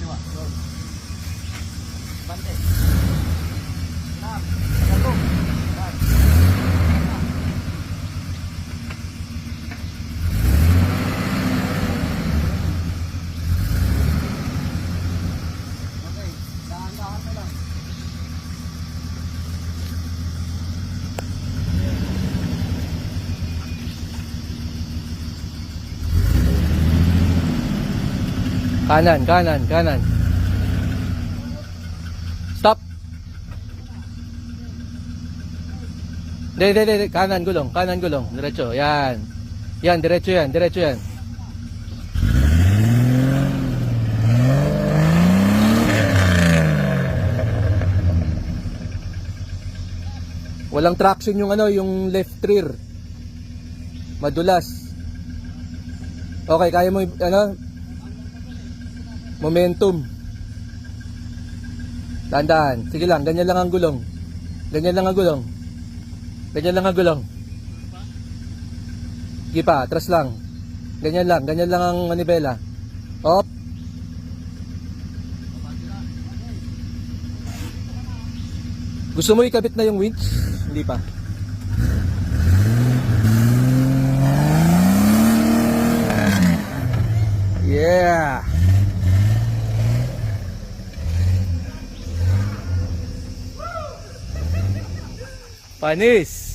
kaliwa. Doon. Bante. Enam. Satu. Yan. Okay. Dahan-dahan mo lang. Kanan, kanan, kanan. Stop. Hindi. Kanan gulong. Diretso, yan. Yan, diretso yan. Walang traction yung yung left rear. Madulas. Okay, kaya mo momentum. Tandaan. Sige lang, ganyan lang ang gulong. Sige pa, atras lang. Ganyan lang ang manibela. Op. Gusto mo ikabit na yung winch? Hindi pa. Yeah. Panis.